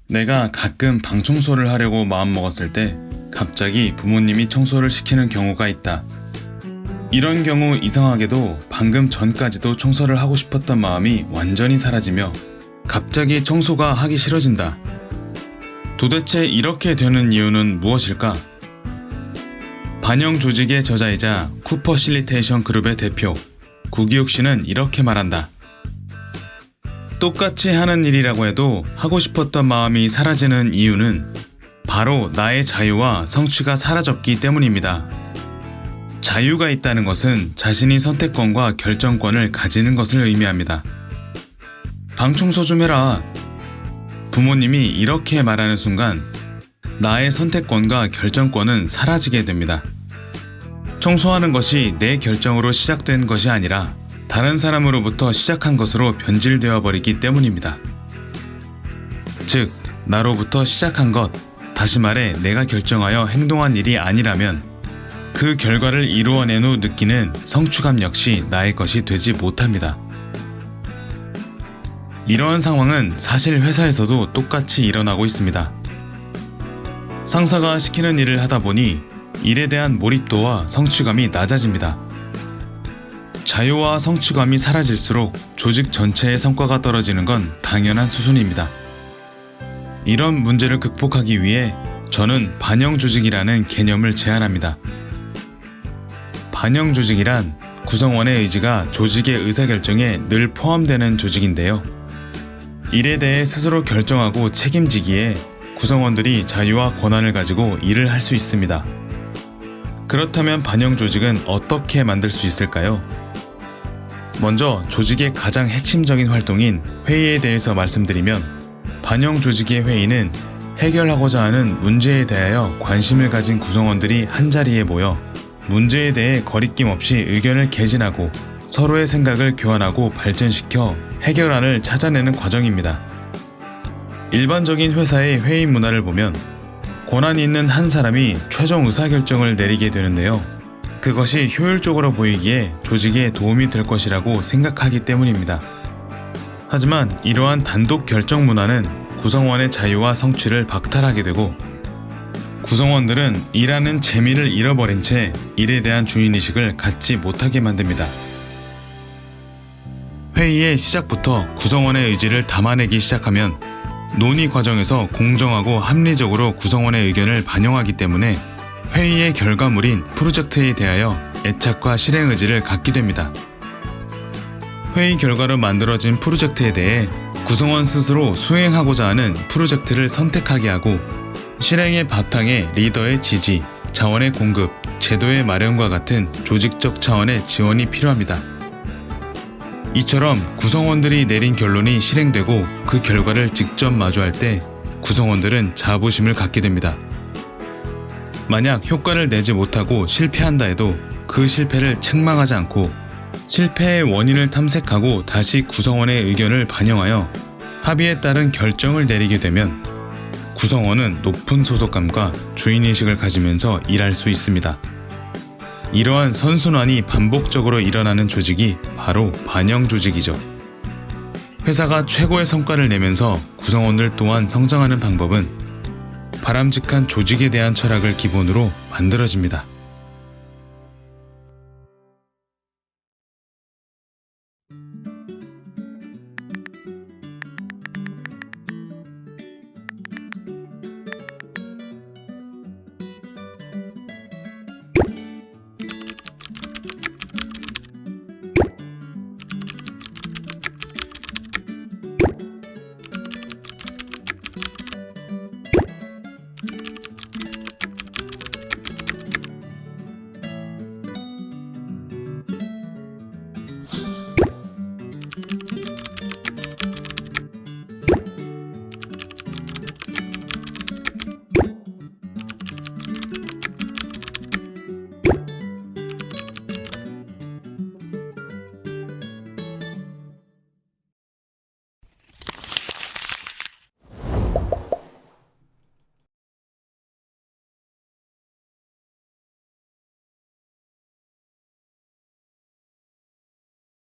내가 가끔 방 청소를 하려고 마음먹었을 때 갑자기 부모님이 청소를 시키는 경우가 있다. 이런 경우 이상하게도 방금 전까지도 청소를 하고 싶었던 마음이 완전히 사라지며 갑자기 청소가 하기 싫어진다. 도대체 이렇게 되는 이유는 무엇일까? 반영 조직의 저자이자 쿠퍼실리테이션 그룹의 대표 구기욱 씨는 이렇게 말한다. 똑같이 하는 일이라고 해도 하고 싶었던 마음이 사라지는 이유는 바로 나의 자유와 성취가 사라졌기 때문입니다. 자유가 있다는 것은 자신이 선택권과 결정권을 가지는 것을 의미합니다. 방 청소 좀 해라. 부모님이 이렇게 말하는 순간 나의 선택권과 결정권은 사라지게 됩니다. 청소하는 것이 내 결정으로 시작된 것이 아니라 다른 사람으로부터 시작한 것으로 변질되어 버리기 때문입니다. 즉, 나로부터 시작한 것, 다시 말해 내가 결정하여 행동한 일이 아니라면 그 결과를 이루어낸 후 느끼는 성취감 역시 나의 것이 되지 못합니다. 이러한 상황은 사실 회사에서도 똑같이 일어나고 있습니다. 상사가 시키는 일을 하다 보니 일에 대한 몰입도와 성취감이 낮아집니다. 자유와 성취감이 사라질수록 조직 전체의 성과가 떨어지는 건 당연한 수순입니다. 이런 문제를 극복하기 위해 저는 반영 조직이라는 개념을 제안합니다. 반영 조직이란 구성원의 의지가 조직의 의사결정에 늘 포함되는 조직인데요. 일에 대해 스스로 결정하고 책임지기에 구성원들이 자유와 권한을 가지고 일을 할 수 있습니다. 그렇다면 반영 조직은 어떻게 만들 수 있을까요? 먼저 조직의 가장 핵심적인 활동인 회의에 대해서 말씀드리면 반영 조직의 회의는 해결하고자 하는 문제에 대하여 관심을 가진 구성원들이 한자리에 모여 문제에 대해 거리낌 없이 의견을 개진하고 서로의 생각을 교환하고 발전시켜 해결안을 찾아내는 과정입니다. 일반적인 회사의 회의 문화를 보면 권한이 있는 한 사람이 최종 의사결정을 내리게 되는데요. 그것이 효율적으로 보이기에 조직에 도움이 될 것이라고 생각하기 때문입니다. 하지만 이러한 단독 결정 문화는 구성원의 자유와 성취를 박탈하게 되고 구성원들은 일하는 재미를 잃어버린 채 일에 대한 주인의식을 갖지 못하게 만듭니다. 회의의 시작부터 구성원의 의지를 담아내기 시작하면 논의 과정에서 공정하고 합리적으로 구성원의 의견을 반영하기 때문에 회의의 결과물인 프로젝트에 대하여 애착과 실행 의지를 갖게 됩니다. 회의 결과로 만들어진 프로젝트에 대해 구성원 스스로 수행하고자 하는 프로젝트를 선택하게 하고 실행의 바탕에 리더의 지지, 자원의 공급, 제도의 마련과 같은 조직적 차원의 지원이 필요합니다. 이처럼 구성원들이 내린 결론이 실행되고 그 결과를 직접 마주할 때 구성원들은 자부심을 갖게 됩니다. 만약 효과를 내지 못하고 실패한다 해도 그 실패를 책망하지 않고 실패의 원인을 탐색하고 다시 구성원의 의견을 반영하여 합의에 따른 결정을 내리게 되면 구성원은 높은 소속감과 주인의식을 가지면서 일할 수 있습니다. 이러한 선순환이 반복적으로 일어나는 조직이 바로 반영 조직이죠. 회사가 최고의 성과를 내면서 구성원들 또한 성장하는 방법은 바람직한 조직에 대한 철학을 기본으로 만들어집니다.